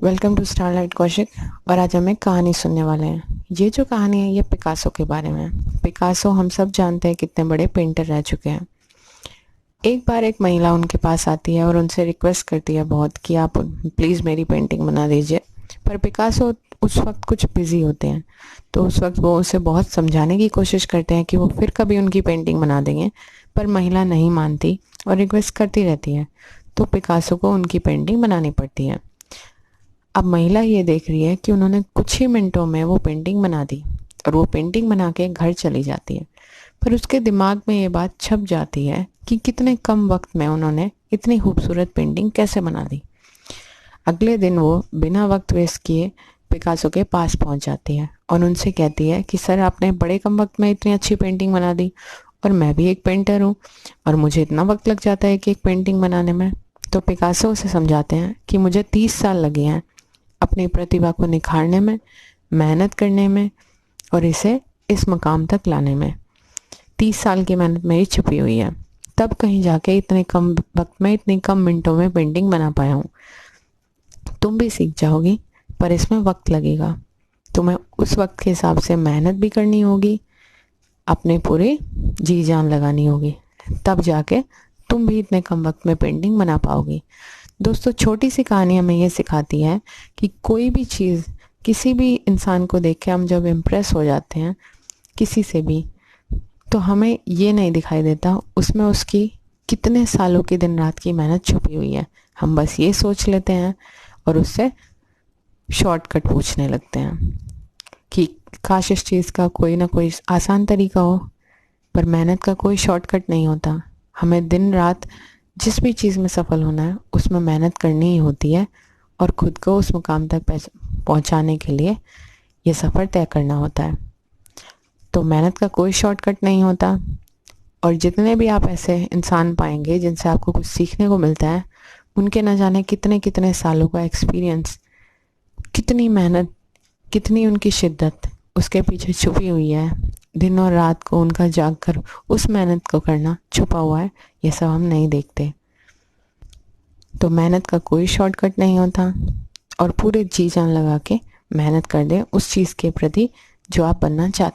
Welcome to starlight Kaushik. और आज हम एक कहानी सुनने वाले हैं। ये जो कहानी है ये पिकासो के बारे में है। पिकासो हम सब जानते हैं कितने बड़े पेंटर रह चुके हैं। एक बार एक महिला उनके पास आती है और उनसे रिक्वेस्ट करती है बहुत कि आप प्लीज़ मेरी पेंटिंग बना दीजिए। पर पिकासो उस वक्त कुछ बिजी होते हैं, तो उस वक्त वो उसे बहुत समझाने की कोशिश करते हैं कि वो फिर कभी उनकी पेंटिंग बना देंगे। पर महिला नहीं मानती और रिक्वेस्ट करती रहती है, तो पिकासो को उनकी पेंटिंग बनानी पड़ती है। अब महिला ये देख रही है कि उन्होंने कुछ ही मिनटों में वो पेंटिंग बना दी और वो पेंटिंग बना के घर चली जाती है। पर उसके दिमाग में ये बात छप जाती है कि कितने कम वक्त में उन्होंने इतनी खूबसूरत पेंटिंग कैसे बना दी। अगले दिन वो बिना वक्त वेस्ट किए पिकासो के पास पहुंच जाती है और उनसे कहती है कि सर, आपने बड़े कम वक्त में इतनी अच्छी पेंटिंग बना दी और मैं भी एक पेंटर हूँ और मुझे इतना वक्त लग जाता है कि एक पेंटिंग बनाने में। तो पिकासो उसे समझाते हैं कि मुझे 30 साल लगे हैं अपनी प्रतिभा को निखारने में, मेहनत करने में और इसे इस मकाम तक लाने में। 30 साल की मेहनत मेरी छुपी हुई है, तब कहीं जाके इतने कम वक्त में इतनी कम मिनटों में पेंटिंग बना पाया हूँ। तुम भी सीख जाओगी, पर इसमें वक्त लगेगा। तुम्हें उस वक्त के हिसाब से मेहनत भी करनी होगी, अपने पूरे जी जान लगानी होगी, तब जाके तुम भी इतने कम वक्त में पेंटिंग बना पाओगी। दोस्तों, छोटी सी कहानी हमें ये सिखाती है कि कोई भी चीज़, किसी भी इंसान को देख के हम जब इम्प्रेस हो जाते हैं किसी से भी, तो हमें ये नहीं दिखाई देता उसमें उसकी कितने सालों की दिन रात की मेहनत छुपी हुई है। हम बस ये सोच लेते हैं और उससे शॉर्टकट पूछने लगते हैं कि काश इस चीज़ का कोई ना कोई आसान तरीका हो। पर मेहनत का कोई शॉर्टकट नहीं होता। हमें दिन रात जिस भी चीज़ में सफल होना है उसमें मेहनत करनी ही होती है और खुद को उस मुकाम तक पहुंचाने के लिए ये सफ़र तय करना होता है। तो मेहनत का कोई शॉर्टकट नहीं होता। और जितने भी आप ऐसे इंसान पाएंगे जिनसे आपको कुछ सीखने को मिलता है, उनके न जाने कितने कितने सालों का एक्सपीरियंस, कितनी मेहनत, कितनी उनकी शिद्दत उसके पीछे छुपी हुई है। दिन और रात को उनका जाग कर उस मेहनत को करना छुपा हुआ है। ये सब हम नहीं देखते। तो मेहनत का कोई शॉर्टकट नहीं होता और पूरे जी जान लगा के मेहनत कर दे उस चीज़ के प्रति जो आप बनना चाहते हैं।